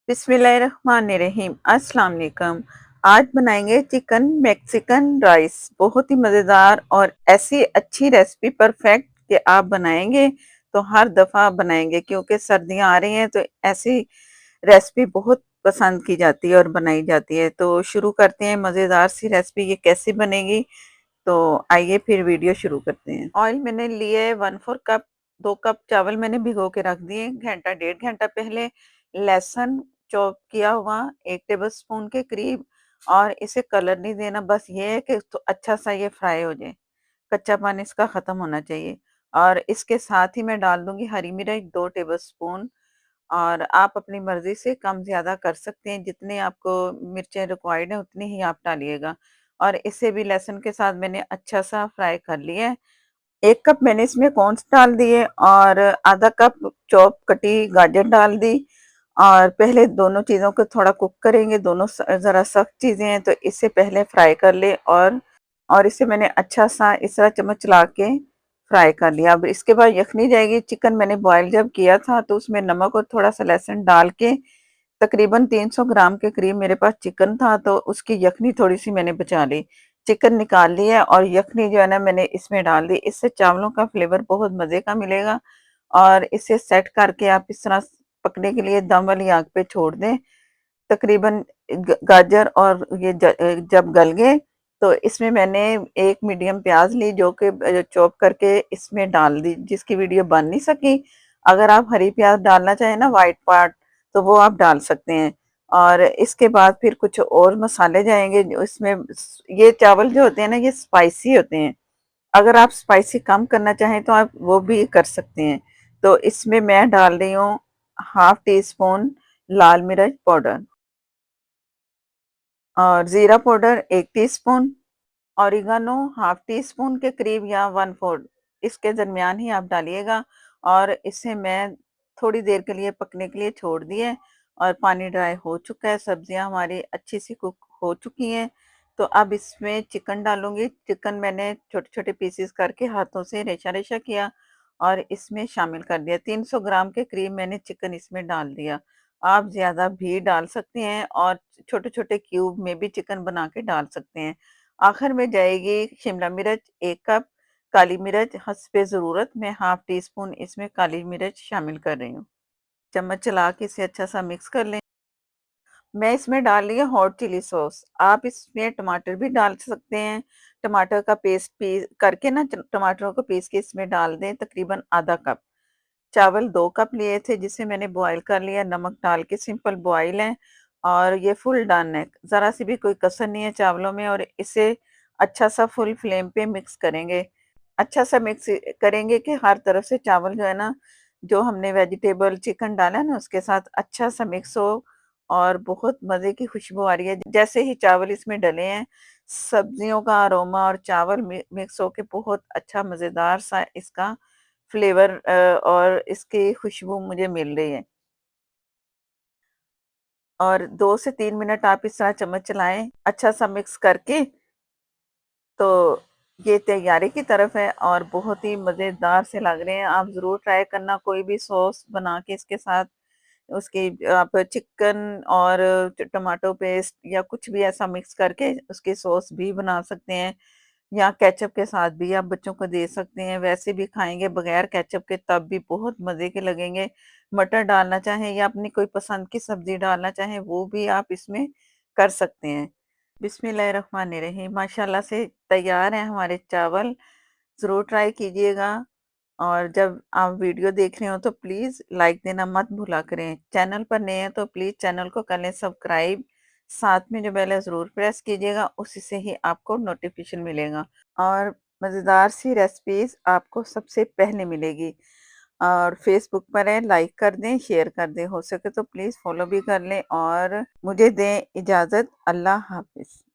बिस्मिल्लाहिर्रहमानिर्रहीम अस्सलाम वालेकुम। आज बनाएंगे चिकन मैक्सिकन राइस। बहुत ही मज़ेदार और ऐसी अच्छी रेसिपी परफेक्ट कि आप बनाएंगे तो हर दफ़ा बनाएंगे, क्योंकि सर्दियां आ रही हैं तो ऐसी रेसिपी बहुत पसंद की जाती है और बनाई जाती है। तो शुरू करते हैं मज़ेदार सी रेसिपी। ये कैसे बनेगी, तो आइए फिर वीडियो शुरू करते हैं। ऑयल मैंने लिए 1/4 कप। 2 कप चावल मैंने भिगो के रख दिए घंटा डेढ़ घंटा पहले। लहसुन चॉप किया हुआ 1 टेबल स्पून के करीब। और इसे कलर नहीं देना, बस ये है कि तो अच्छा सा ये फ्राई हो जाए, कच्चा पानी इसका खत्म होना चाहिए। और इसके साथ ही मैं डाल दूंगी हरी मिर्च 2 टेबल स्पून। और आप अपनी मर्ज़ी से कम ज़्यादा कर सकते हैं, जितने आपको मिर्चें रिक्वायर्ड हैं उतनी ही आप डालिएगा। और इसे भी लहसुन के साथ मैंने अच्छा सा फ्राई कर लिया है। 1 कप मैंने इसमें कॉर्न्स डाल दिए और आधा कप चॉप कटी गाजर डाल दी। और पहले दोनों चीज़ों को थोड़ा कुक करेंगे, दोनों ज़रा सख्त चीज़ें हैं तो इसे पहले फ्राई कर ले। और इसे मैंने अच्छा सा इस तरह चम्मच चला के फ्राई कर लिया। अब इसके बाद यखनी जाएगी। चिकन मैंने बॉयल जब किया था तो उसमें नमक और थोड़ा सा लहसुन डाल के तकरीबन 300 ग्राम के करीब मेरे पास चिकन था, तो उसकी यखनी थोड़ी सी मैंने बचा ली। चिकन निकाल लिया और यखनी जो है ना मैंने इसमें डाल दी। इससे चावलों का फ्लेवर बहुत मज़े का मिलेगा। और इसे सेट करके आप इस तरह पकने के लिए दम वाली आग पे छोड़ दें। तकरीबन गाजर और ये जब गल गए तो इसमें मैंने एक मीडियम प्याज ली, जो कि चॉप करके इसमें डाल दी, जिसकी वीडियो बन नहीं सकी। अगर आप हरी प्याज डालना चाहें ना, वाइट पार्ट, तो वो आप डाल सकते हैं। और इसके बाद फिर कुछ और मसाले जाएंगे जो इसमें। ये चावल जो होते हैं ना, ये स्पाइसी होते हैं। अगर आप स्पाइसी कम करना चाहें तो आप वो भी कर सकते हैं। तो इसमें मैं डाल रही हूँ 1/2 टी स्पून लाल मिर्च पाउडर और जीरा powder 1 teaspoon. Oregano 1/2 tea spoon के करीब या 1/4, इसके दरमियान ही आप डालिएगा। और इसे मैं थोड़ी देर के लिए पकने के लिए छोड़ दिए। और पानी ड्राई हो चुका है, सब्जियां हमारी अच्छी सी कुक हो चुकी हैं। तो अब इसमें चिकन डालूंगी। चिकन मैंने छोटे छोटे पीसेस करके हाथों से रेशा रेशा किया और इसमें शामिल कर दिया। 300 ग्राम के करीब मैंने चिकन इसमें डाल दिया। आप ज़्यादा भी डाल सकते हैं और छोटे छोटे क्यूब में भी चिकन बना के डाल सकते हैं। आखिर में जाएगी शिमला मिर्च 1 कप। काली मिर्च हस्बे ज़रूरत मैं 1/2 टी स्पून इसमें काली मिर्च शामिल कर रही हूँ। चम्मच चला के इसे अच्छा सा मिक्स कर लें। मैं इसमें डाल रही हूँ हॉट चिली सॉस। आप इसमें टमाटर भी डाल सकते हैं। टमाटर का पेस्ट पीस करके ना, टमाटरों को पीस के इसमें डाल दें। तकरीबन आधा कप चावल 2 कप लिए थे, जिसे मैंने बॉयल कर लिया नमक डाल के। सिंपल बॉयल है और ये फुल डन है, ज़रा सी भी कोई कसर नहीं है चावलों में। और इसे अच्छा सा फुल फ्लेम पे मिक्स करेंगे। अच्छा सा मिक्स करेंगे कि हर तरफ से चावल जो है ना, जो हमने वेजिटेबल चिकन डाला है ना, उसके साथ अच्छा सा मिक्स हो। और बहुत मज़े की खुशबू आ रही है जैसे ही चावल इसमें डले हैं। सब्जियों का अरोमा और चावल मिक्स होके बहुत अच्छा मज़ेदार सा इसका फ्लेवर और इसकी खुशबू मुझे मिल रही है। और 2 से 3 मिनट आप इस तरह चम्मच चलाएं अच्छा सा मिक्स करके। तो ये तैयारी की तरफ है और बहुत ही मज़ेदार से लग रहे हैं। आप ज़रूर ट्राई करना। कोई भी सॉस बना के इसके साथ उसकी आप चिकन और टमाटो पेस्ट या कुछ भी ऐसा मिक्स करके उसकी सॉस भी बना सकते हैं। या केचप के साथ भी आप बच्चों को दे सकते हैं। वैसे भी खाएंगे बगैर केचप के, तब भी बहुत मज़े के लगेंगे। मटर डालना चाहें या अपनी कोई पसंद की सब्जी डालना चाहें, वो भी आप इसमें कर सकते हैं। बिस्मिल्लाहिर्रहमानिर्रहीम। माशाल्लाह से तैयार हैं हमारे चावल। ज़रूर ट्राई कीजिएगा। और जब आप वीडियो देख रहे हो तो प्लीज़ लाइक देना मत भूला करें। चैनल पर नए हैं तो प्लीज़ चैनल को कर लें सब्सक्राइब। साथ में जो बेल है ज़रूर प्रेस कीजिएगा, उसी से ही आपको नोटिफिकेशन मिलेगा। और मज़ेदार सी रेसिपीज़ आपको सबसे पहले मिलेगी। और फेसबुक पर है, लाइक कर दें, शेयर कर दें, हो सके तो प्लीज़ फॉलो भी कर लें। और मुझे दें इजाज़त। अल्लाह हाफ़िज़।